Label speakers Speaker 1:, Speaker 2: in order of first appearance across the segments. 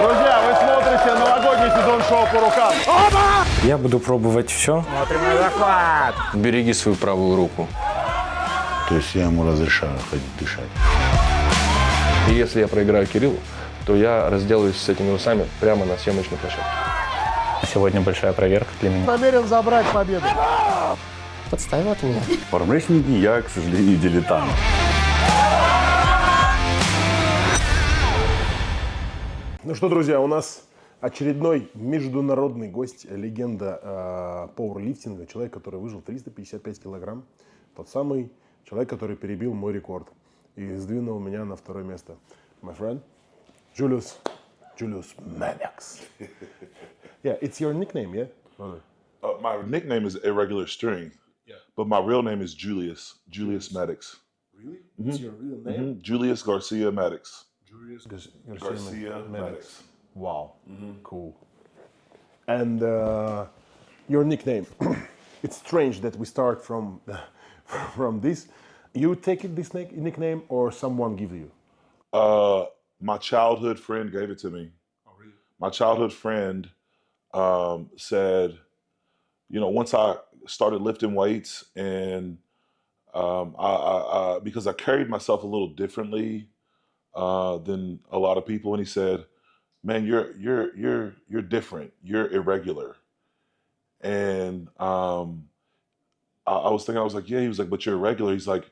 Speaker 1: Друзья, вы смотрите новогодний сезон шоу «По рукам». Оба!
Speaker 2: Я буду пробовать все.
Speaker 1: Смотрим на захват.
Speaker 2: Береги свою правую руку.
Speaker 3: То есть я ему разрешаю ходить дышать.
Speaker 4: И если я проиграю Кириллу, то я разделаюсь с этими усами прямо на съемочной площадке.
Speaker 2: Сегодня большая проверка для меня.
Speaker 1: Намерен забрать победу.
Speaker 2: Подставила ты меня.
Speaker 3: В армрестлинге я, к сожалению, дилетант.
Speaker 1: Ну что, друзья, у нас очередной международный гость, легенда пауэрлифтинга, человек, который выжил 355 килограмм, тот самый человек, который перебил мой рекорд и сдвинул меня на второе место. My friend, Джулиус Мэддокс. Yeah, it's your nickname, yeah?
Speaker 5: My nickname is Irregular Strength, but my real name is Julius Maddox.
Speaker 1: Really? It's your real name?
Speaker 5: Julius Garcia Maddox.
Speaker 1: Julius
Speaker 5: Garcia Maddox.
Speaker 1: Wow, cool. And your nickname, it's strange that we start from this. You take it, this nickname, or someone give you?
Speaker 5: My childhood friend gave it to me.
Speaker 1: Oh, really?
Speaker 5: My childhood friend said, you know, once I started lifting weights and I because I carried myself a little differently than a lot of people, and he said, "Man, you're different. You're irregular." And I was thinking, I was like, "Yeah." He was like, "But you're irregular." He's like,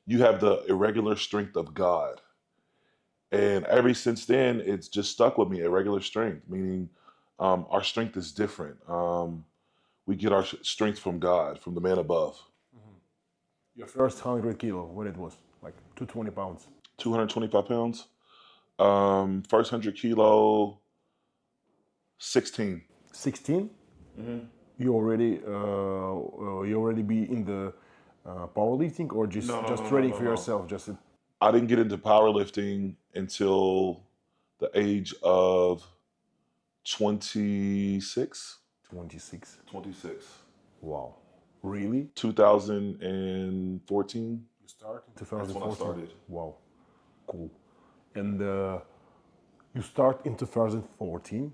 Speaker 5: "You have the irregular strength of God." And ever since then, it's just stuck with me. Irregular strength, meaning our strength is different. We get our strength from God, from the man above.
Speaker 1: Your first 100 kilo, what it was? Like 220 pounds.
Speaker 5: 225 pounds. First 100 kilo, 16.
Speaker 1: 16? You already be in the powerlifting, or just training for yourself? Just
Speaker 5: I didn't get into powerlifting until the age of 26.
Speaker 1: 26.
Speaker 5: 26.
Speaker 1: Wow. Really?
Speaker 5: 2014.
Speaker 1: You started in 2014?
Speaker 5: That's when I started.
Speaker 1: Wow. Cool. And you start in 2014.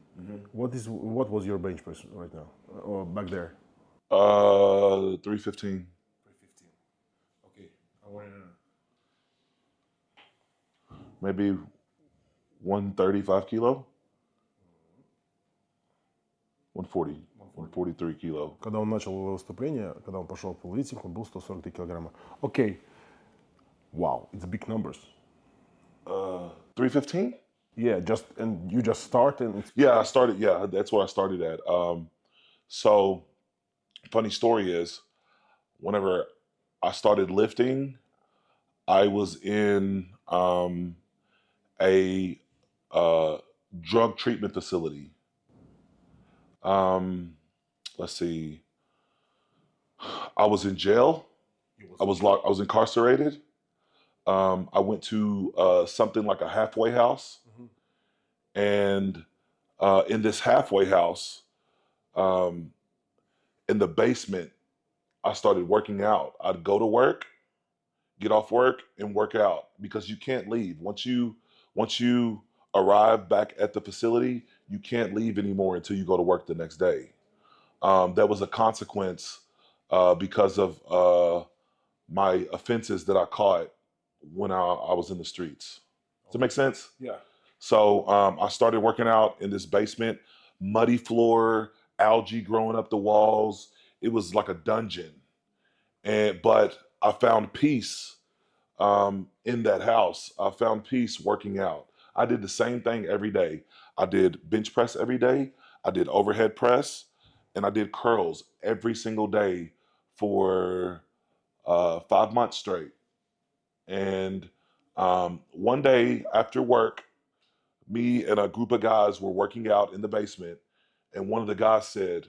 Speaker 1: What was your bench press right now, or back there?
Speaker 5: 315.
Speaker 1: 315. Okay. I want to know.
Speaker 5: Maybe 135 kilo. 140. 143 кило.
Speaker 1: Когда он начал выступление, когда он пошел в пауэрлифтинг, он был 143 килограмма. Okay. Wow, it's big numbers.
Speaker 5: 315?
Speaker 1: Yeah, you just start and it's...
Speaker 5: Yeah, I started. Yeah, that's where I started at. So, funny story is, whenever I started lifting, I was in a drug treatment facility. Let's see. I was in jail. I was incarcerated. I went to something like a halfway house, and in this halfway house, in the basement, I started working out. I'd go to work, get off work, and work out, because you can't leave. Once you arrive back at the facility, you can't leave anymore until you go to work the next day. That was a consequence because of my offenses that I caught when I was in the streets. Does that make sense?
Speaker 1: Yeah.
Speaker 5: So I started working out in this basement, muddy floor, algae growing up the walls. It was like a dungeon. But I found peace in that house. I found peace working out. I did the same thing every day. I did bench press every day. I did overhead press, and I did curls every single day for 5 months straight. And one day after work, me and a group of guys were working out in the basement, and one of the guys said,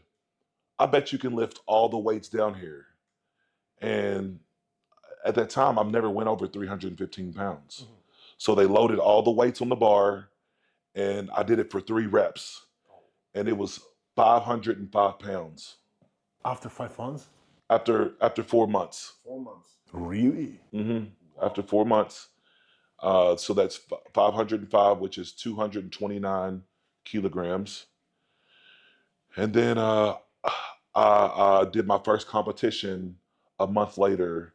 Speaker 5: "I bet you can lift all the weights down here." And at that time, I've never went over 315 pounds. So they loaded all the weights on the bar, and I did it for 3 reps. And it was 505 pounds.
Speaker 1: After 5 months?
Speaker 5: After 4 months.
Speaker 1: 4 months. Really?
Speaker 5: After 4 months. So that's 505, which is 229 kilograms. And then I did my first competition a month later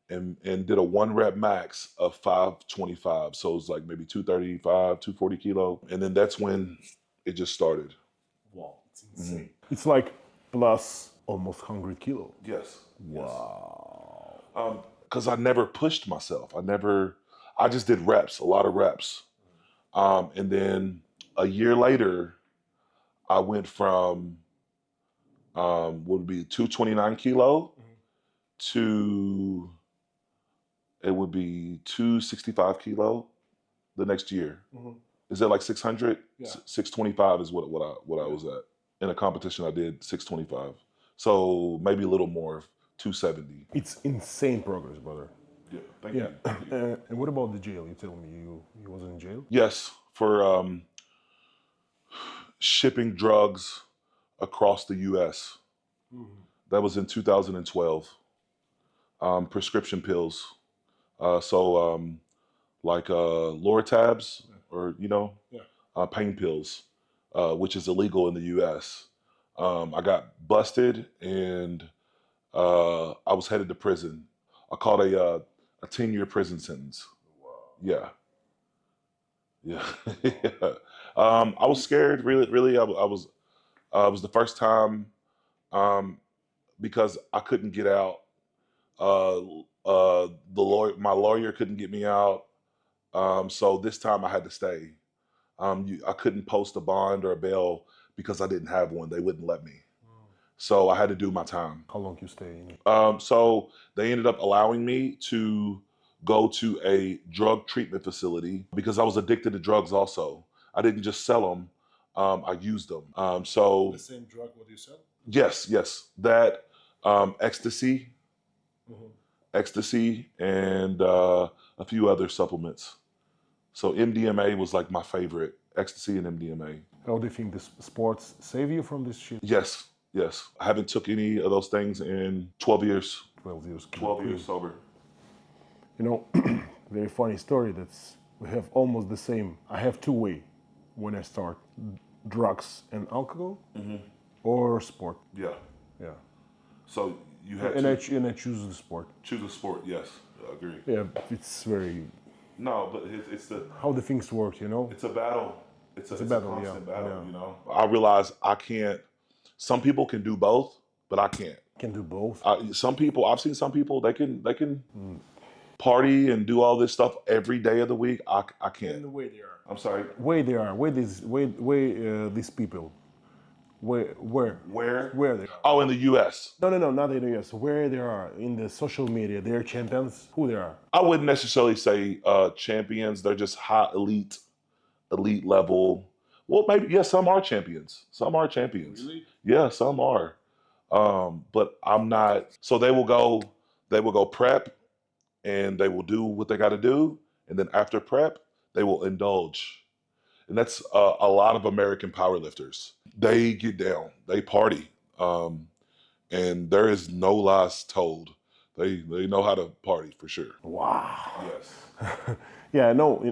Speaker 5: and did a 1 rep max of 525. So it was like maybe 235, 240 kilo. And then that's when it just started.
Speaker 1: Wow, it's insane. It's like plus almost 100 kilo.
Speaker 5: Yes.
Speaker 1: Wow.
Speaker 5: Because I never pushed myself. I just did reps, a lot of reps. And then a year later, I went from what would be 229 kilo to it would be 265 kilo the next year. Is that like 600?
Speaker 1: Yeah.
Speaker 5: 625 is what I was at. In a competition I did 625. So maybe a little more, 270.
Speaker 1: It's insane progress, brother.
Speaker 5: Yeah, thank
Speaker 1: Yeah.
Speaker 5: you.
Speaker 1: And what about the jail? You tell me you was in jail?
Speaker 5: Yes, for shipping drugs across the U.S. That was in 2012. Prescription pills. Like Loratabs or, pain pills, which is illegal in the U.S. I got busted and I was headed to prison. I caught a 10-year prison sentence. Wow. Yeah. Yeah. I was scared, really. I was the first time because I couldn't get out. My lawyer couldn't get me out. So this time I had to stay. I couldn't post a bond or a bail because I didn't have one. They wouldn't let me. So I had to do my time.
Speaker 1: How long you stay in?
Speaker 5: So they ended up allowing me to go to a drug treatment facility because I was addicted to drugs also. I didn't just sell them, I used them. So
Speaker 1: The same drug what you sell?
Speaker 5: yes. That ecstasy, and a few other supplements. So MDMA was like my favorite, ecstasy and MDMA.
Speaker 1: How do you think this sports save you from this shit?
Speaker 5: Yes. I haven't took any of those things in 12 years.
Speaker 1: 12 years.
Speaker 5: 12 years sober.
Speaker 1: Very funny story. We have almost the same. I have two way when I start: drugs and alcohol, or sport.
Speaker 5: Yeah.
Speaker 1: Yeah.
Speaker 5: So you had
Speaker 1: And
Speaker 5: to
Speaker 1: I choose the sport.
Speaker 5: choose a sport. Yes, I agree.
Speaker 1: Yeah, it's very
Speaker 5: No, but it's
Speaker 1: how the things work.
Speaker 5: it's a battle. It's a
Speaker 1: battle,
Speaker 5: constant
Speaker 1: yeah,
Speaker 5: battle.
Speaker 1: yeah.
Speaker 5: I realize I can't. Some people can do both, but I can't.
Speaker 1: Can do both.
Speaker 5: I've seen some people they can party and do all this stuff every day of the week. I can't.
Speaker 1: the way they are.
Speaker 5: I'm sorry.
Speaker 1: Where they are? These people? Where they are?
Speaker 5: Oh, in the U.S.
Speaker 1: No, not in the US. Where they are in the social media? They're champions. Who they are?
Speaker 5: I wouldn't necessarily say champions. They're just high elite level. Well, maybe, yeah, some are champions. Some are champions.
Speaker 1: Really?
Speaker 5: Yeah, some are. But I'm not. So they will go prep and they will do what they got to do. And then after prep, they will indulge. And that's a lot of American powerlifters. They get down, they party. And there is no lies told. They know how to party for sure.
Speaker 1: Wow.
Speaker 5: Yes.
Speaker 1: Yeah, no,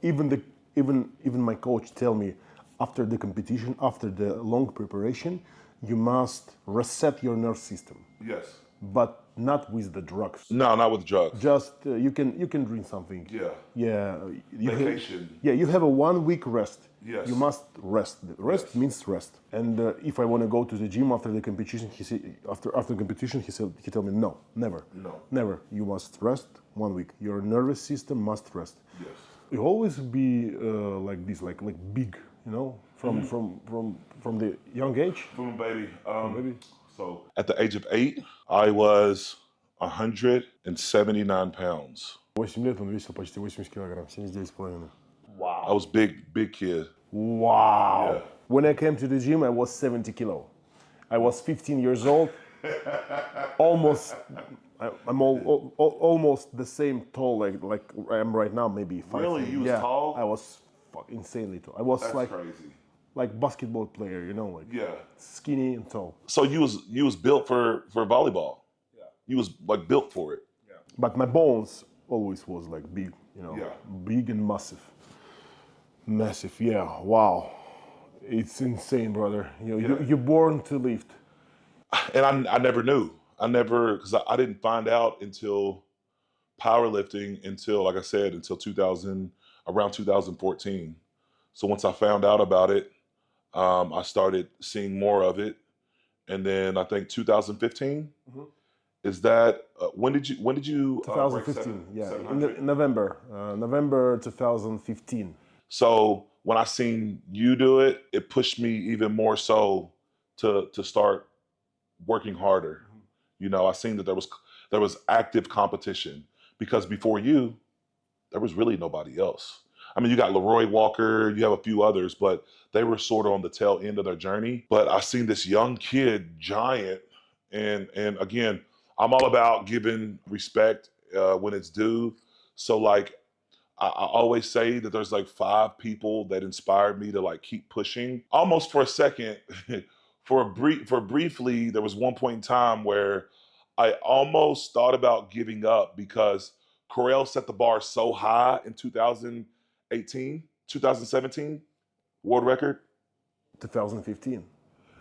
Speaker 1: even my coach tell me after the competition, after the long preparation, you must reset your nerve system,
Speaker 5: Yes.
Speaker 1: but not with the drugs.
Speaker 5: No, not with drugs.
Speaker 1: Just you can drink something.
Speaker 5: Yeah.
Speaker 1: Yeah.
Speaker 5: Vacation.
Speaker 1: You have a 1 week rest.
Speaker 5: Yes.
Speaker 1: You must rest. Rest
Speaker 5: Yes.
Speaker 1: means rest. And if I want to go to the gym after the competition, after competition, he told me no, never.
Speaker 5: No.
Speaker 1: Never. You must rest 1 week. Your nervous system must rest.
Speaker 5: Yes.
Speaker 1: You always be like this, like big, from the young age.
Speaker 5: From a baby.
Speaker 1: Baby.
Speaker 5: So at the age of 8, I was 179 pounds.
Speaker 1: 8 лет он весил почти 80 килограмм, 79,5.
Speaker 5: Wow. I was big kid.
Speaker 1: Wow.
Speaker 5: Yeah.
Speaker 1: When I came to the gym, I was 70 kilo. I was 15 years old. Almost, I'm almost the same tall like I am right now, maybe 5
Speaker 5: Really?
Speaker 1: feet.
Speaker 5: You was tall?
Speaker 1: I was insanely tall. I was
Speaker 5: That's crazy.
Speaker 1: like basketball player,
Speaker 5: Yeah.
Speaker 1: skinny and tall.
Speaker 5: So you was built for volleyball. Yeah. You was like built for it.
Speaker 1: Yeah. But my bones always was like big,
Speaker 5: Yeah.
Speaker 1: big and massive. Massive, yeah. Wow. It's insane, brother. You're born to lift.
Speaker 5: And I never knew. Because I didn't find out until powerlifting until, like I said, until around 2014. So once I found out about it, I started seeing more of it. And then I think 2015, is that, when did you
Speaker 1: 2015, in November 2015.
Speaker 5: So when I seen you do it, it pushed me even more so to start working harder. I seen that there was active competition, because before you, there was really nobody else. I mean, you got Leroy Walker, you have a few others, but they were sort of on the tail end of their journey. But I seen this young kid, giant, and again, I'm all about giving respect when it's due. So like, I always say that there's like 5 people that inspired me to like keep pushing. Almost for a second, briefly, there was one point in time where I almost thought about giving up, because Corel set the bar so high in 2017, world record.
Speaker 1: 2015.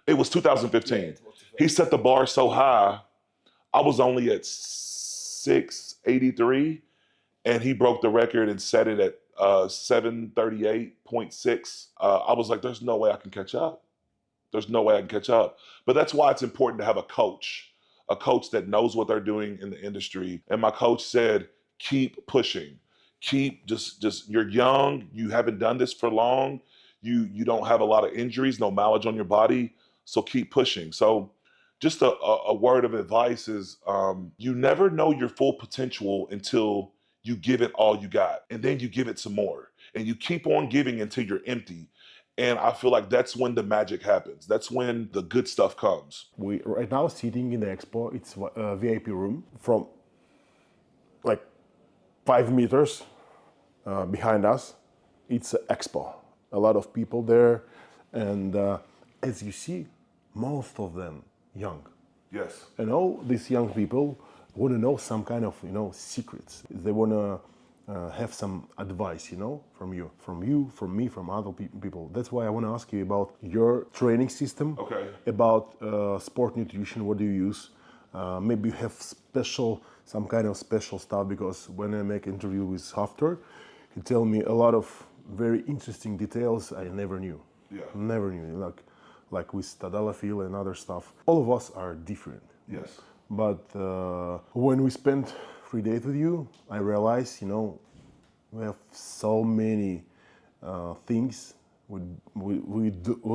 Speaker 5: It was 2015. He set the bar so high. I was only at 683, and he broke the record and set it at 738.6. I was like, there's no way I can catch up. But that's why it's important to have a coach that knows what they're doing in the industry. And my coach said, keep pushing. Just you're young, you haven't done this for long, you don't have a lot of injuries, no mileage on your body, so keep pushing. So just a word of advice is, you never know your full potential until you give it all you got, and then you give it some more, and you keep on giving until you're empty. And I feel like that's when the magic happens. That's when the good stuff comes.
Speaker 1: We right now sitting in the expo. It's a VIP room from like 5 meters behind us. It's an expo. A lot of people there, and as you see, most of them young.
Speaker 5: Yes.
Speaker 1: And all these young people want to know some kind of secrets. They want to have some advice, from you, from me, from other people. That's why I want to ask you about your training system.
Speaker 5: Okay.
Speaker 1: About sport nutrition. What do you use? Maybe you have some kind of special stuff, because when I make interview with Haftar, he tell me a lot of very interesting details I never knew.
Speaker 5: Yeah.
Speaker 1: Never knew, like with Tadalafil and other stuff. All of us are different.
Speaker 5: Yes.
Speaker 1: But when we spent 3 days with you, I realized, we have so many things. We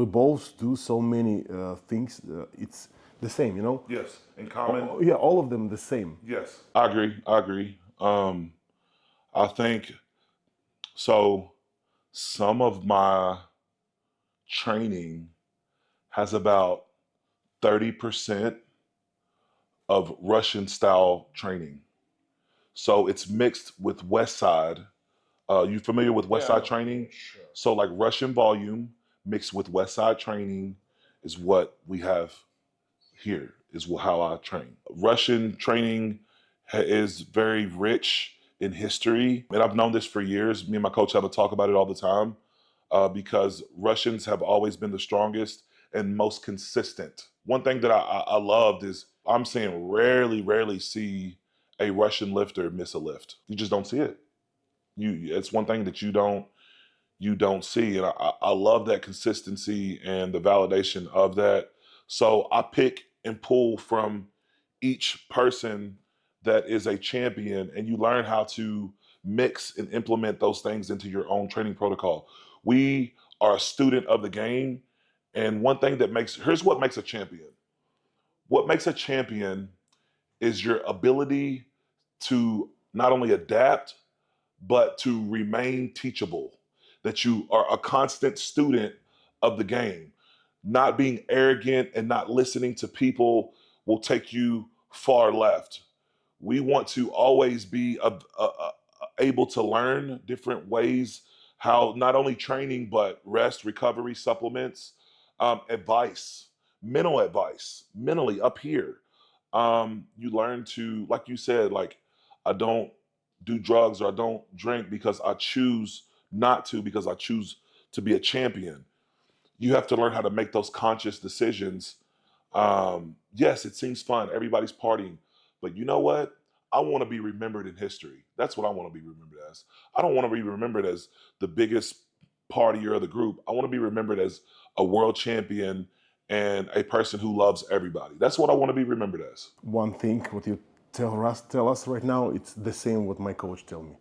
Speaker 1: both do so many things. It's the same,
Speaker 5: Yes. In common.
Speaker 1: Yeah, all of them the same.
Speaker 5: Yes. I agree. I think so. Some of my training has about 30% of Russian style training. So it's mixed with West Side. You familiar with West Side training?
Speaker 4: Sure.
Speaker 5: So like Russian volume mixed with West Side training is what we have here, is how I train. Russian training is very rich in history. And I've known this for years. Me and my coach have to talk about it all the time, because Russians have always been the strongest and most consistent. One thing that I loved is I'm saying rarely see a Russian lifter miss a lift. You just don't see it. It's one thing that you don't see. And I love that consistency and the validation of that. So I pick and pull from each person that is a champion, and you learn how to mix and implement those things into your own training protocol. We are a student of the game. And one thing here's what makes a champion. What makes a champion is your ability to not only adapt, but to remain teachable, that you are a constant student of the game. Not being arrogant and not listening to people will take you far left. We want to always be able to learn different ways, how not only training, but rest, recovery, supplements, advice, mental advice, mentally up here. You learn to, like you said, like, I don't do drugs or I don't drink because I choose not to, because I choose to be a champion. you have to learn how to make those conscious decisions. Yes, it seems fun. Everybody's partying. But you know what? I want to be remembered in history. That's what I want to be remembered as. I don't want to be remembered as the biggest partier of the group. I want to be remembered as a world champion and a person who loves everybody. That's what I want to be remembered as.
Speaker 1: One thing, what you tell us right now, it's the same what my coach tell me.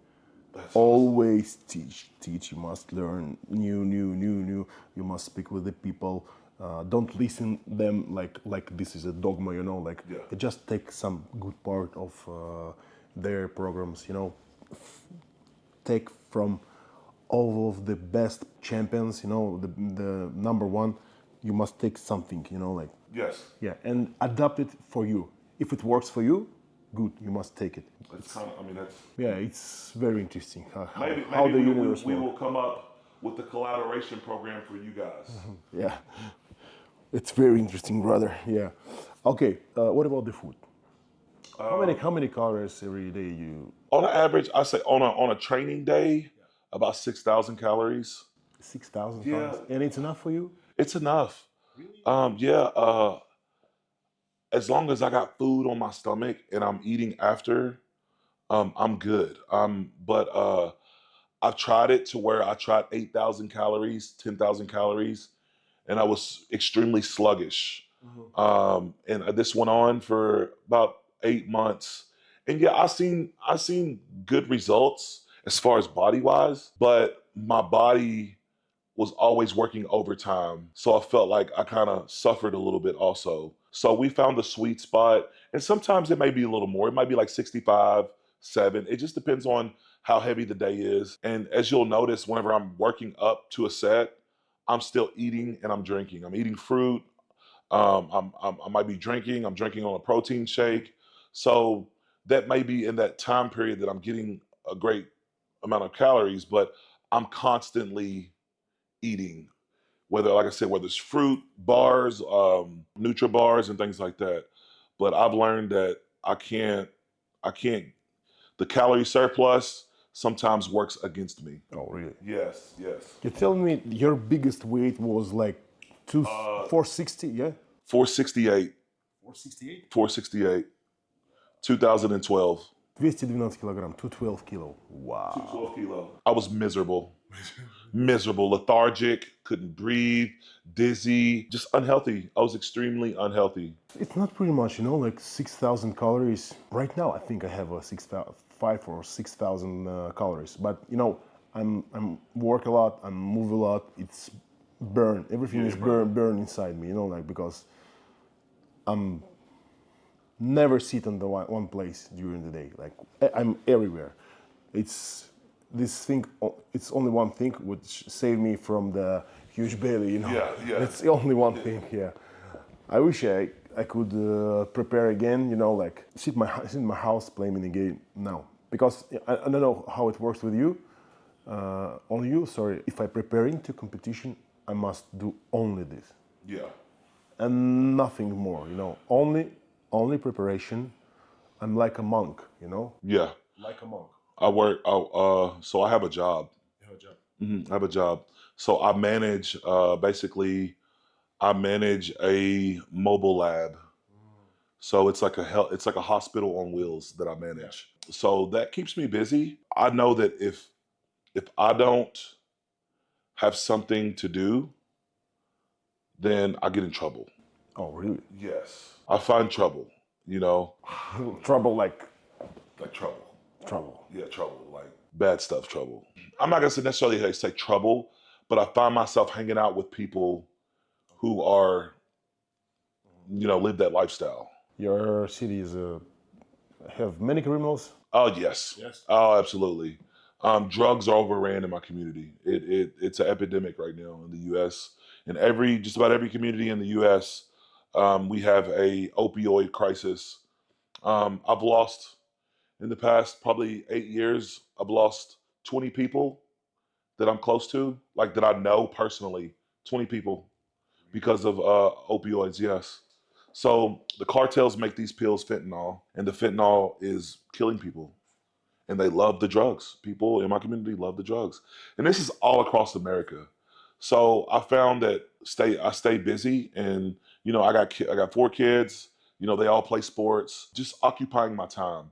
Speaker 1: Always teach. You must learn new. You must speak with the people. Don't listen them like this is a dogma, you know. Like just take some good part of their programs, you know. Take from all of the best champions, you know, the number one. You must take something, you know, like
Speaker 5: Yes.
Speaker 1: yeah, and adapt it for you. If it works for you, good. You must take it.
Speaker 5: That's kind of, I mean, that's
Speaker 1: Yeah, it's very interesting
Speaker 5: maybe
Speaker 1: how the universe
Speaker 5: we
Speaker 1: works.
Speaker 5: will come up with the collaboration program for you guys.
Speaker 1: Yeah, it's very interesting, brother. Yeah. Okay. What about the food? How many calories every day you?
Speaker 5: On average, I say on a training day, about 6,000 calories.
Speaker 1: 6,000
Speaker 5: Yeah.
Speaker 1: calories, and it's enough for you?
Speaker 5: It's enough. As long as I got food on my stomach and I'm eating after, I'm good. But I've tried it to where I tried 8,000 calories, 10,000 calories, and I was extremely sluggish. And this went on for about 8 months. And yeah, I seen good results as far as body wise, but my body was always working overtime. So I felt like I kind of suffered a little bit also. So we found the sweet spot. And sometimes it may be a little more. It might be like 65, 7. It just depends on how heavy the day is. And as you'll notice, whenever I'm working up to a set, I'm still eating and I'm drinking. I'm eating fruit. I might be drinking. I'm drinking on a protein shake. So that may be in that time period that I'm getting a great amount of calories, but I'm constantly eating, whether, like I said, whether it's fruit, bars, Nutra bars, and things like that. But I've learned that I can't, the calorie surplus sometimes works against me.
Speaker 1: Oh, really?
Speaker 5: Yes.
Speaker 1: You're telling me your biggest weight was like 460, yeah?
Speaker 5: 468,
Speaker 1: 468?
Speaker 5: 468, 2012.
Speaker 1: 212 килограмм, 212 kilo. Wow.
Speaker 5: 12 kilo. I was miserable. Miserable, lethargic, couldn't breathe, dizzy, just unhealthy. I was extremely unhealthy.
Speaker 1: It's not pretty much, you know, like 6,000 calories. Right now, I think I have a 5 or 6,000 calories. But you know, I'm work a lot, I move a lot. It's burn. Everything is burn inside me. You know, like because I'm never sit on the one place during the day. Like I'm everywhere. It's this thing. It's only one thing which saved me from the huge belly. You know,
Speaker 5: Yeah.
Speaker 1: It's the only one thing. Yeah. I wish I could prepare again. You know, like sit in my house playing the game now. Because I don't know how it works with you. On you, sorry. If I preparing to competition, I must do only this.
Speaker 5: Yeah.
Speaker 1: And nothing more, you know. Only preparation. I'm like a monk, you know.
Speaker 5: Yeah.
Speaker 1: Like a monk.
Speaker 5: I work. So I have a job.
Speaker 1: You have a job.
Speaker 5: I have a job. So I manage. Basically, I manage a mobile lab. So it's like a hospital on wheels that I manage. So that keeps me busy. I know that if I don't have something to do, then I get in trouble.
Speaker 1: Oh, really?
Speaker 5: Yes. I find trouble, you know.
Speaker 1: Trouble like
Speaker 5: Trouble.
Speaker 1: trouble.
Speaker 5: Yeah, trouble. Like bad stuff, trouble. I'm not gonna necessarily say trouble, but I find myself hanging out with people who are, you know, live that lifestyle.
Speaker 1: Your city is have many criminals.
Speaker 5: Oh, yes.
Speaker 1: Yes.
Speaker 5: Oh, absolutely. Drugs are overran in my community. It's an epidemic right now in the U.S. In just about every community in the U.S., we have a opioid crisis. I've lost, in the past probably 8 years, I've lost 20 people that I'm close to, like that I know personally, 20 people because of opioids, yes. So the cartels make these pills fentanyl, and the fentanyl is killing people. And they love the drugs. People in my community love the drugs. And this is all across America. So I found that stay busy, and I got 4 kids. They all play sports. Just occupying my time.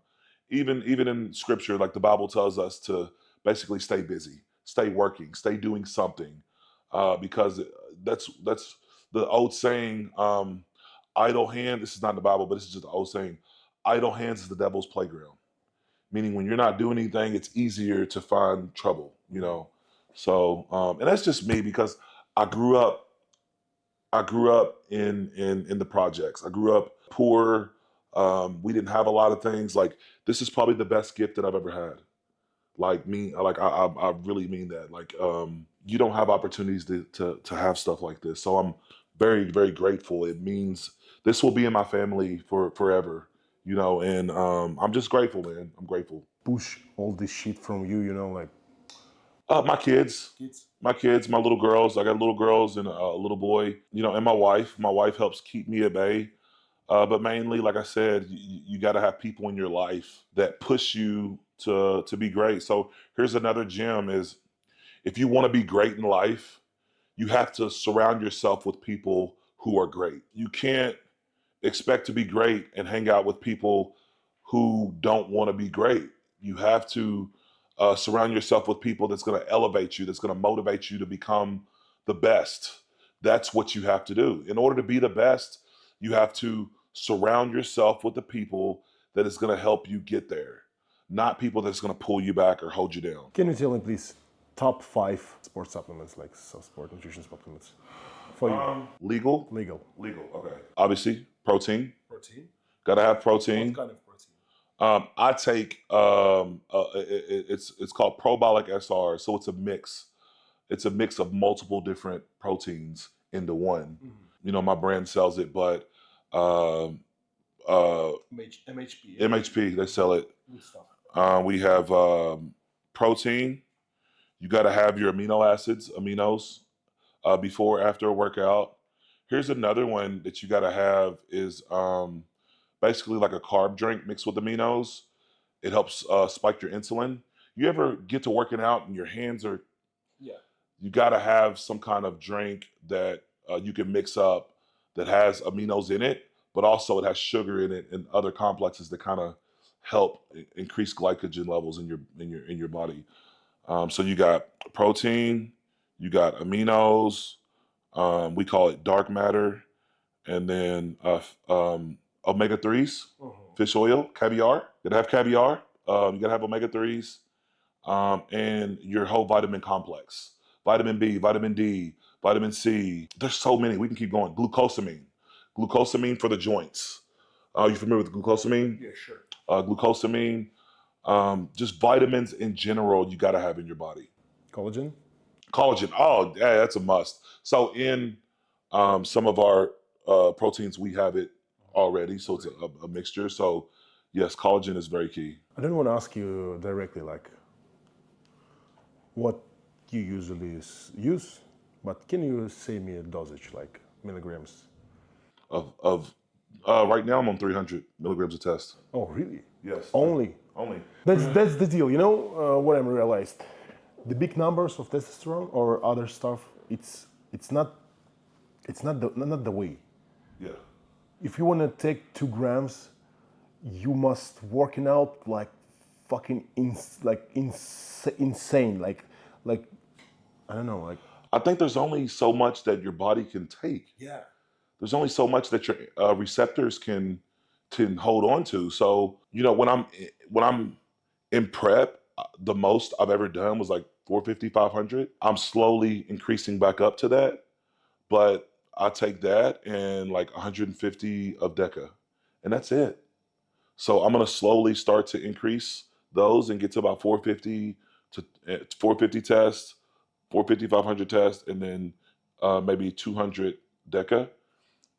Speaker 5: Even in scripture, like the Bible tells us to basically stay busy, stay working, stay doing something, because that's the old saying. Idle hand. This is not in the Bible, but this is just the old saying. Idle hands is the devil's playground. Meaning, when you're not doing anything, it's easier to find trouble. So, and that's just me, because I grew up in the projects. I grew up poor. We didn't have a lot of things. Like, this is probably the best gift that I've ever had. Like I really mean that. Like, you don't have opportunities to have stuff like this. So I'm very, very grateful. It means this will be in my family for forever. And I'm just grateful, man. I'm grateful.
Speaker 1: Push all this shit from you, like.
Speaker 5: My kids, my little girls. I got little girls and a little boy, and my wife. My wife helps keep me at bay. But mainly, like I said, you got to have people in your life that push you to be great. So here's another gem is, if you want to be great in life, you have to surround yourself with people who are great. You can't expect to be great and hang out with people who don't want to be great. You have to surround yourself with people that's going to elevate you, that's going to motivate you to become the best. That's what you have to do. In order to be the best, you have to surround yourself with the people that is going to help you get there, not people that's going to pull you back or hold you down.
Speaker 1: Can you tell me, please, top 5 sports supplements, like sport nutrition supplements for you?
Speaker 5: Legal. Okay. Obviously, protein. Got to have protein.
Speaker 1: What kind of protein?
Speaker 5: I take it's called Probolic SR, so it's a mix. It's a mix of multiple different proteins into one. My brand sells it, but MHP, they sell it.
Speaker 1: Good stuff.
Speaker 5: We have protein. You got to have your aminos before, after a workout. Here's another one that you got to have is basically like a carb drink mixed with aminos. It helps spike your insulin. You ever get to working out and your hands are...
Speaker 1: Yeah.
Speaker 5: You got to have some kind of drink that you can mix up that has aminos in it, but also it has sugar in it and other complexes that kind of help increase glycogen levels in your body. So you got protein, you got aminos, we call it dark matter, and then omega-3s, fish oil, caviar. You gotta have caviar. You gotta have omega-3s, and your whole vitamin complex. Vitamin B, vitamin D, vitamin C. There's so many. We can keep going. Glucosamine. Glucosamine for the joints. You familiar with glucosamine?
Speaker 1: Yeah, sure.
Speaker 5: Glucosamine. Just vitamins in general you got to have in your body.
Speaker 1: Collagen?
Speaker 5: Collagen. Oh, yeah, that's a must. So in some of our proteins, we have it already. So it's a mixture. So yes, collagen is very key.
Speaker 1: I don't want to ask you directly, like, what you usually use, but can you say me a dosage, like milligrams?
Speaker 5: Of right now I'm on 300 milligrams a test.
Speaker 1: Oh, really?
Speaker 5: Yes.
Speaker 1: Only?
Speaker 5: Only.
Speaker 1: That's the deal. What I realized? The big numbers of testosterone or other stuff, it's not the way.
Speaker 5: Yeah.
Speaker 1: If you want to take 2 grams, you must working out like fucking insane. Like I don't know. Like,
Speaker 5: I think there's only so much that your body can take.
Speaker 1: yeah.
Speaker 5: There's only so much that your receptors can hold on to. So when I'm in prep, the most I've ever done was like 450, 500. I'm slowly increasing back up to that, but I take that and like 150 of Deca, and that's it. So I'm gonna slowly start to increase those and get to about 450 to 450 tests, 450, 500 tests, and then maybe 200 Deca.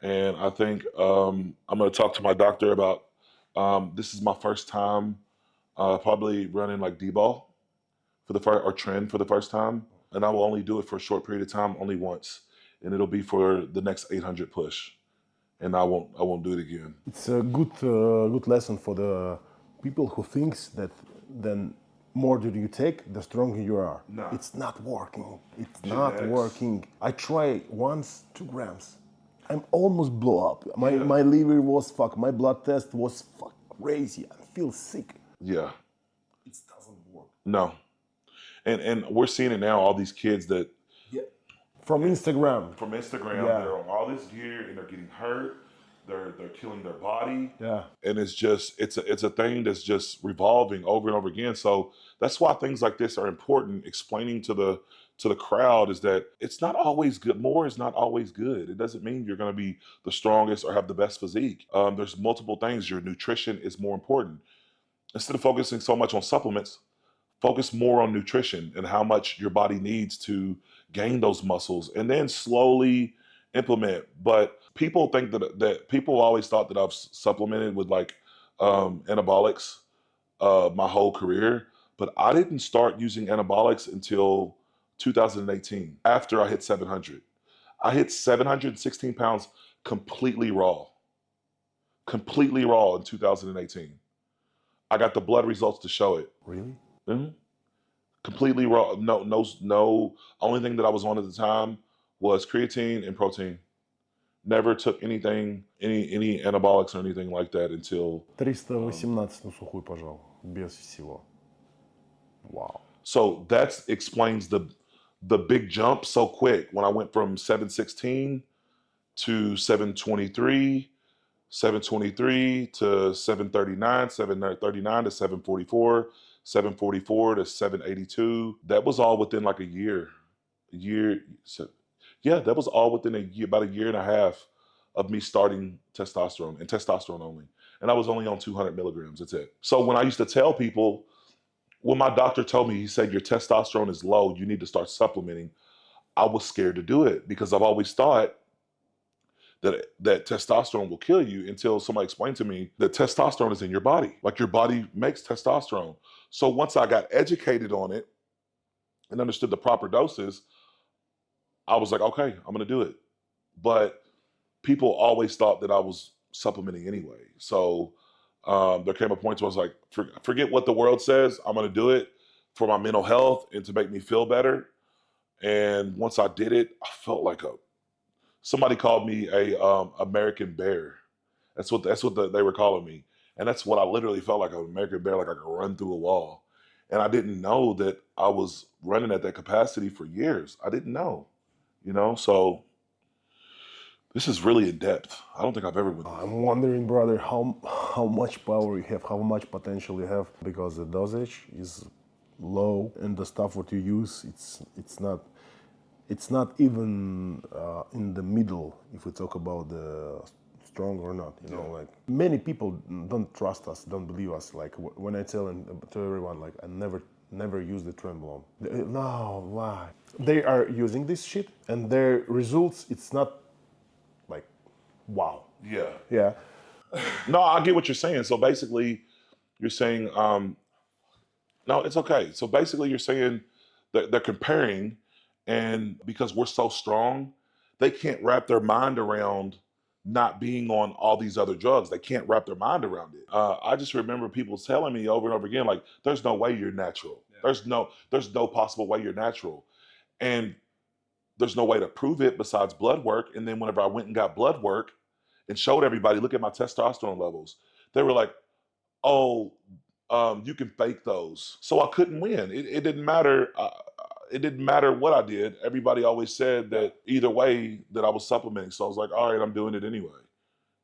Speaker 5: And I think I'm going to talk to my doctor about, this is my first time probably running like D-ball or trend for the first time. And I will only do it for a short period of time, only once. And it'll be for the next 800 push. And I won't do it again.
Speaker 1: It's a good lesson for the people who thinks that then more do you take, the stronger you are.
Speaker 5: No.
Speaker 1: It's not working. It's not
Speaker 5: Genetics.
Speaker 1: working. I tried once, 2 grams. I'm almost blow up. My liver was fucked. My blood test was fuck crazy. I feel sick.
Speaker 5: Yeah.
Speaker 1: It doesn't work.
Speaker 5: No. And we're seeing it now, all these kids that
Speaker 1: From Instagram.
Speaker 5: from Instagram,
Speaker 1: Yeah.
Speaker 5: they're on all this gear and they're getting hurt. They're killing their body.
Speaker 1: Yeah.
Speaker 5: And it's a thing that's just revolving over and over again. So that's why things like this are important. Explaining to the crowd is that it's not always good. More is not always good. It doesn't mean you're going to be the strongest or have the best physique. There's multiple things. Your nutrition is more important. Instead of focusing so much on supplements, focus more on nutrition and how much your body needs to gain those muscles, and then slowly implement. But people think that people always thought that I've supplemented with like anabolics my whole career, but I didn't start using anabolics until 2018, after I hit 700. I hit 716 pounds completely raw in 2018. I got the blood results to show it.
Speaker 1: Really?
Speaker 5: Mm-hmm. Completely raw. No. Only thing that I was on at the time was creatine and protein. Never took anything, any anabolics or anything like that until.
Speaker 1: 318 на сухую пожал, без всего. Wow.
Speaker 5: So that explains the big jump so quick when I went from 716 to 723. 723 to 739, 739 to 744, 744 to 782. That was all within like a year. That was all within a year, about a year and a half of me starting testosterone and testosterone only. And I was only on 200 milligrams, that's it. So when I used to tell people, when my doctor told me, he said, your testosterone is low, you need to start supplementing, I was scared to do it because I've always thought that testosterone will kill you, until somebody explained to me that testosterone is in your body. Like your body makes testosterone. So once I got educated on it and understood the proper doses, I was like, okay, I'm gonna do it. But people always thought that I was supplementing anyway. So there came a point where I was like, forget what the world says, I'm gonna do it for my mental health and to make me feel better. And once I did it, I felt like somebody called me a American bear. That's what they were calling me. And that's what I literally felt like, an American bear, like I could run through a wall. And I didn't know that I was running at that capacity for years. I didn't know, so this is really in depth. I don't think I've ever been.
Speaker 1: I'm wondering, brother, how much power you have, how much potential you have, because the dosage is low and the stuff what you use, it's not even in the middle if we talk about the strong or not. Like many people don't trust us, don't believe us. Like when I tell everyone, like I never use the trembolone. No, why? They are using this shit and their results, it's not like wow. Yeah.
Speaker 5: No, I get what you're saying. So basically, you're saying, no, it's okay. So basically, you're saying that they're comparing, and because we're so strong, they can't wrap their mind around not being on all these other drugs. They can't wrap their mind around it. I just remember people telling me over and over again, like, there's no way you're natural. Yeah. There's no possible way you're natural. And there's no way to prove it besides blood work. And then whenever I went and got blood work and showed everybody, look at my testosterone levels, they were like, oh, you can fake those. So I couldn't win. It didn't matter. It didn't matter what I did. Everybody always said that either way that I was supplementing. So I was like, all right, I'm doing it anyway.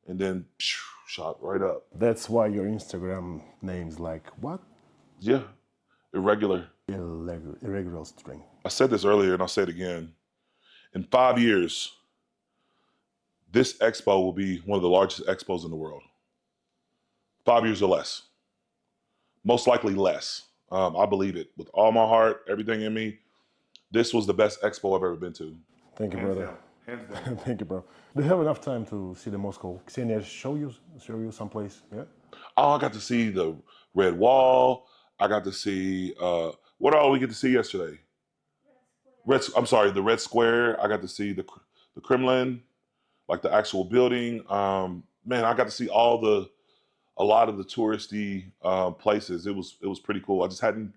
Speaker 5: And then shot right up.
Speaker 1: That's why your Instagram name's like what?
Speaker 5: Yeah, irregular.
Speaker 1: Irregular strength.
Speaker 5: I said this earlier and I'll say it again. In 5 years, this expo will be one of the largest expos in the world. 5 years or less. Most likely less. I believe it with all my heart, everything in me. This was the best expo I've ever been to.
Speaker 1: Thank you, brother.
Speaker 5: Hands down.
Speaker 1: Thank you, bro. Do you have enough time to see the Moscow? Ksenia show you someplace? Yeah.
Speaker 5: Oh, I got to see the Red Wall. I got to see what all we get to see yesterday. The Red Square. I got to see the Kremlin, like the actual building. Man, I got to see a lot of the touristy places. It was pretty cool. I just hadn't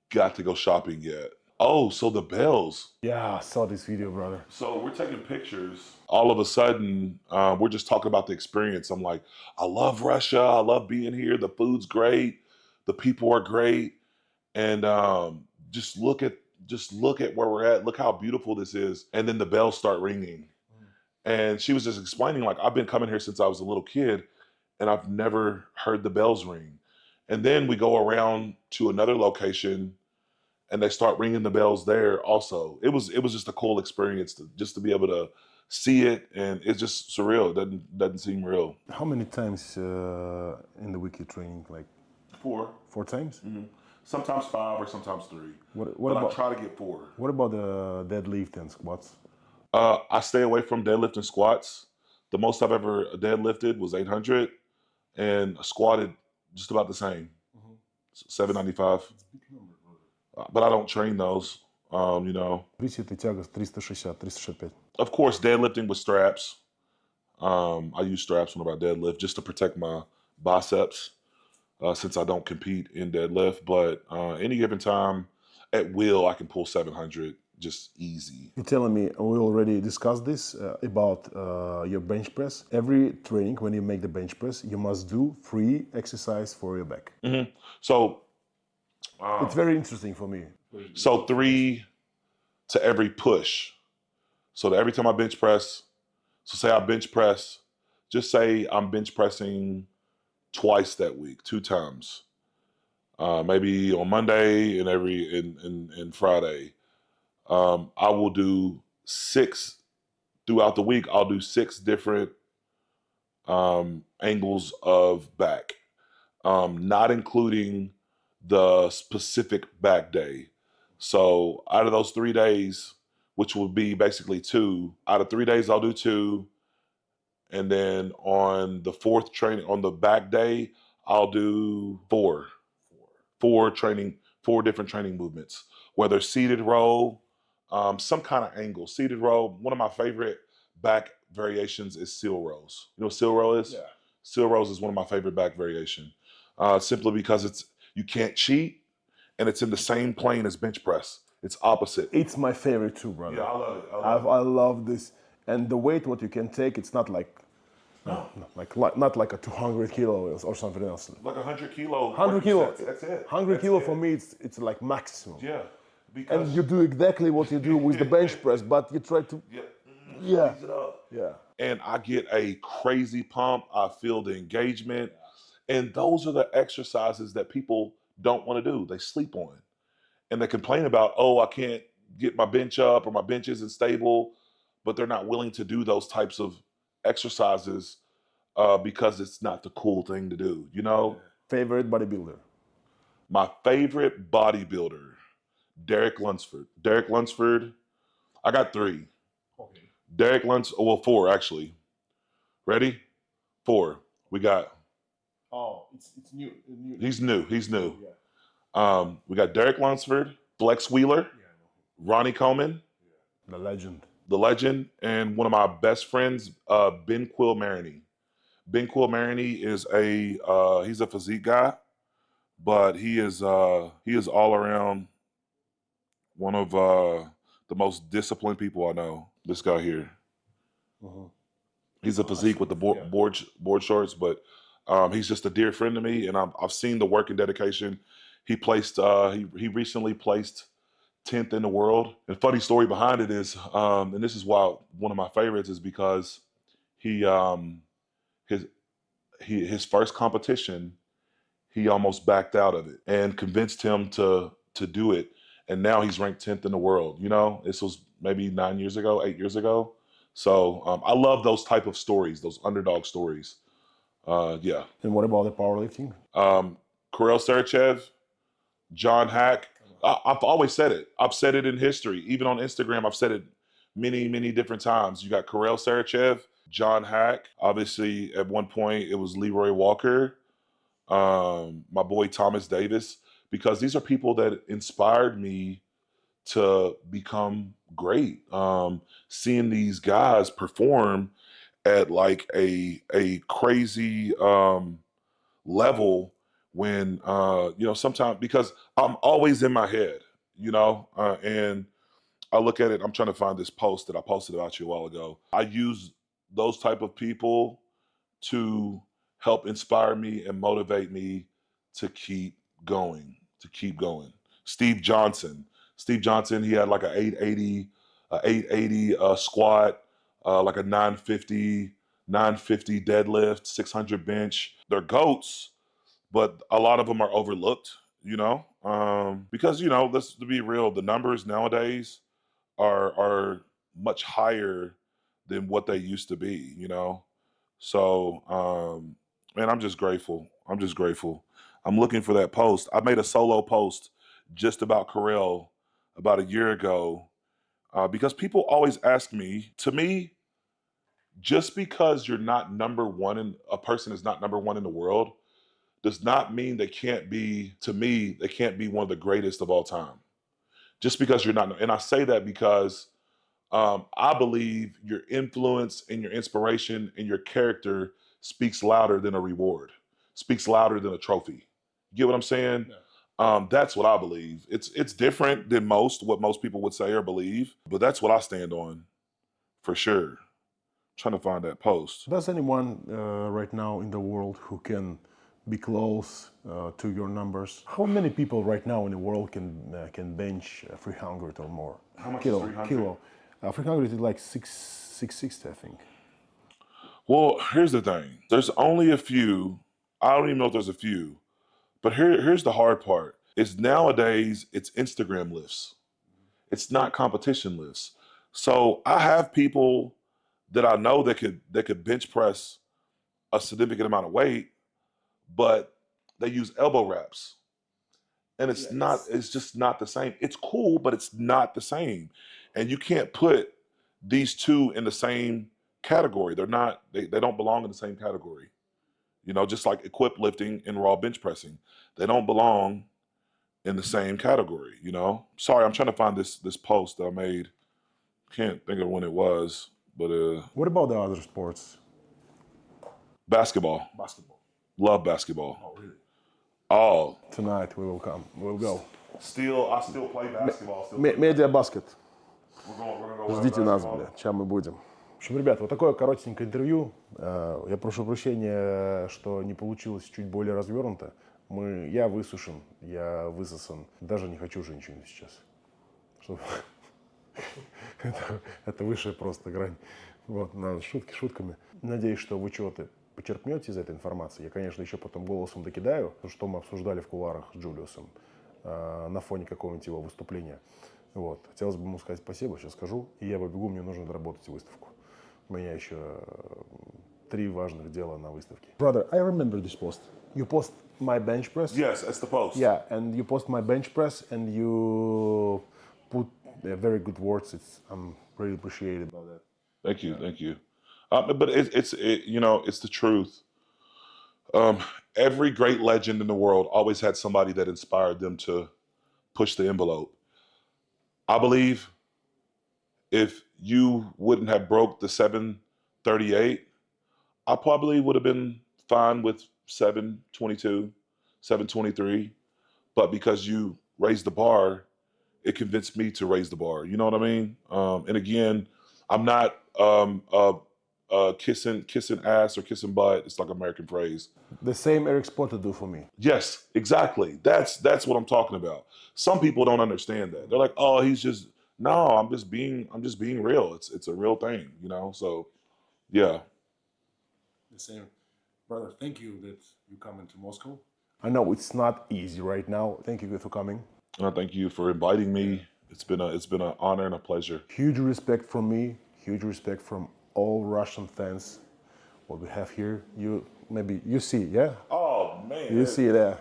Speaker 5: got to go shopping yet. Oh, so the bells.
Speaker 1: Yeah, I saw this video, brother.
Speaker 5: So we're taking pictures. All of a sudden, we're just talking about the experience. I'm like, I love Russia. I love being here. The food's great. The people are great. And just look at where we're at. Look how beautiful this is. And then the bells start ringing. And she was just explaining, like, I've been coming here since I was a little kid, and I've never heard the bells ring. And then we go around to another location, and they start ringing the bells there also. It was just a cool experience just to be able to see it, and it's just surreal. It doesn't seem real.
Speaker 1: How many times in the week you training? Like
Speaker 5: 4.
Speaker 1: 4 times?
Speaker 5: Mm-hmm. Sometimes 5 or sometimes 3.
Speaker 1: What
Speaker 5: but
Speaker 1: about,
Speaker 5: I try to get 4.
Speaker 1: What about the deadlift and squats?
Speaker 5: I stay away from deadlift and squats. The most I've ever deadlifted was 800, and squatted just about the same, 795. But I don't train those, you know.
Speaker 1: Присед и тяга 360, 365.
Speaker 5: Of course, deadlifting with straps. I use straps whenever I deadlift just to protect my biceps, since I don't compete in deadlift. But any given time, at will, I can pull 700 just easy.
Speaker 1: You're telling me, we already discussed this, about your bench press. Every training, when you make the bench press, you must do 3 exercise for your back.
Speaker 5: Mm-hmm. So
Speaker 1: it's very interesting for me.
Speaker 5: So 3 to every push. So that every time I bench press, so say I bench press, just say I'm bench pressing twice that week, 2 times. Maybe on Monday and Friday. I will do 6 throughout the week. I'll do 6 different angles of back, not including the specific back day. So out of those 3 days, which will be basically 2, out of 3 days, I'll do 2. And then on the 4th training, on the back day, I'll do 4. 4 different training movements, whether seated row, some kind of angle. Seated row, one of my favorite back variations is seal rows. You know what seal row is? Yeah. Seal rows is one of my favorite back variation, simply because you can't cheat, and it's in the same plane as bench press. It's opposite.
Speaker 1: It's my favorite too, brother.
Speaker 5: Yeah, I love it.
Speaker 1: I love this. And the weight, what you can take, it's not like, not like a 200 kilos or something else.
Speaker 5: Like 100 kilo.
Speaker 1: 100 kilo.
Speaker 5: That's it.
Speaker 1: 100 kilo for me, it's like maximum.
Speaker 5: Yeah. Because
Speaker 1: And you do exactly what you do with the bench press, but you try to, yeah.
Speaker 5: Ease it up.
Speaker 1: Yeah.
Speaker 5: And I get a crazy pump. I feel the engagement. And those are the exercises that people don't want to do. They sleep on. And they complain about, oh, I can't get my bench up or my bench isn't stable, but they're not willing to do those types of exercises because it's not the cool thing to do, you know?
Speaker 1: Favorite bodybuilder?
Speaker 5: My favorite bodybuilder, Derek Lunsford. Derek Lunsford, I got 3.
Speaker 1: Okay.
Speaker 5: Derek Lunsford, well, 4 actually. Ready? 4. We got.
Speaker 1: Oh, it's new.
Speaker 5: He's new.
Speaker 1: Yeah.
Speaker 5: We got Derek Lunsford, Flex Wheeler, Ronnie Coleman,
Speaker 1: The legend.
Speaker 5: and one of my best friends, Ben Quill Maroney. Ben Quill Maroney is he's a physique guy, but he is all around one of the most disciplined people I know. This guy here. He's a physique with the board shorts, but he's just a dear friend to me, and I've seen the work and dedication. He placed. He recently placed 10th in the world. And funny story behind it is, and this is why one of my favorites is because his first competition, he almost backed out of it and convinced him to do it, and now he's ranked 10th in the world. You know, this was maybe 8 years ago. So I love those type of stories, those underdog stories. Yeah.
Speaker 1: And what about the powerlifting?
Speaker 5: Sarychev, John Hack. I've always said it. I've said it in history. Even on Instagram, I've said it many, many different times. You got Sarychev, John Hack. Obviously, at one point, it was Leroy Walker, my boy Thomas Davis, because these are people that inspired me to become great. Seeing these guys perform at like a crazy level when sometimes because I'm always in my head, and I look at it. I'm trying to find this post that I posted about you a while ago. I use those type of people to help inspire me and motivate me to keep going. Steve Johnson, he had like an 880 squat, like a 950 deadlift, 600 bench. They're goats, but a lot of them are overlooked, because let's be real, the numbers nowadays are much higher than what they used to be, So, man, I'm just grateful. I'm looking for that post. I made a solo post just about Carell about a year ago because people always ask me, to me, just because you're not number one and a person is not number one in the world does not mean they can't be, to me, they can't be one of the greatest of all time. Just because you're not, and I say that because I believe your influence and your inspiration and your character speaks louder than a reward, speaks louder than a trophy. You get what I'm saying? Yeah. That's what I believe. It's different than what most people would say or believe, but that's what I stand on for sure. Trying to find that post.
Speaker 1: Does anyone right now in the world who can be close to your numbers? How many people right now in the world can bench 300 or more?
Speaker 5: How much
Speaker 1: kilo,
Speaker 5: is 300?
Speaker 1: Kilo. 300 is like 660, I think.
Speaker 5: Well, here's the thing. There's only a few. I don't even know if there's a few. But here's the hard part. Is nowadays it's Instagram lifts. It's not competition lifts. So I have people that I know that could bench press a significant amount of weight, but they use elbow wraps. And it's just not the same. It's cool, but it's not the same. And you can't put these two in the same category. They don't belong in the same category. Just like equipped lifting and raw bench pressing. They don't belong in the same category, Sorry, I'm trying to find this post that I made. Can't think of when it was, but
Speaker 1: What about the other sports?
Speaker 5: Basketball. Love basketball.
Speaker 1: Oh, really?
Speaker 5: Oh.
Speaker 1: Tonight we will come. We'll go.
Speaker 5: I still play basketball.
Speaker 1: Медиабаскет.
Speaker 5: We're gonna go
Speaker 1: Ждите нас,
Speaker 5: basketball.
Speaker 1: бля, чем мы будем. В общем, ребят, вот такое коротенькое интервью. Я прошу прощения, что не получилось чуть более развернуто. Я высушен, я высосан. Даже не хочу женщину сейчас. Это высшая просто грань. Вот, надо шутки шутками. Надеюсь, что вы чего-то почерпнете из этой информации. Я, конечно, еще потом голосом докидаю, что мы обсуждали в кулуарах с Джулиусом на фоне какого-нибудь его выступления. Вот. Хотелось бы ему сказать спасибо, сейчас скажу, и я побегу, мне нужно доработать выставку. У меня еще 3 важных дела на выставке. Brother, I remember this post. You post my bench press?
Speaker 5: Yes, that's the post.
Speaker 1: Yeah, and you post my bench press and you put very good words. I'm really appreciated about that.
Speaker 5: Thank you. But it's the truth. Every great legend in the world always had somebody that inspired them to push the envelope. I believe if you wouldn't have broke the 738, I probably would have been fine with 722, 723. But because you raised the bar, it convinced me to raise the bar. You know what I mean? And again, I'm not kissing ass or kissing butt. It's like an American phrase.
Speaker 1: The same Eric Spotter do for me.
Speaker 5: Yes, exactly. That's what I'm talking about. Some people don't understand that. They're like, oh, I'm just being real. It's a real thing, So, yeah.
Speaker 1: The same, brother. Thank you that you come into Moscow. I know it's not easy right now. Thank you for coming.
Speaker 5: Thank you for inviting me. It's been an honor and a pleasure.
Speaker 1: Huge respect from me. Huge respect from all Russian fans. What we have here, you see, yeah.
Speaker 5: Oh man,
Speaker 1: you see there.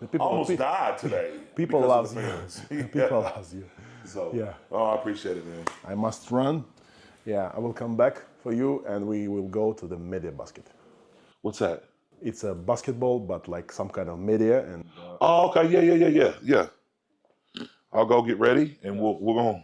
Speaker 1: The people
Speaker 5: almost died today.
Speaker 1: People love you. People love you.
Speaker 5: So
Speaker 1: yeah.
Speaker 5: Oh, I appreciate it, man.
Speaker 1: I must run. Yeah, I will come back for you, and we will go to the media basket.
Speaker 5: What's that?
Speaker 1: It's a basketball, but like some kind of media and.
Speaker 5: Oh, okay. Yeah. I'll go get ready, and we'll go.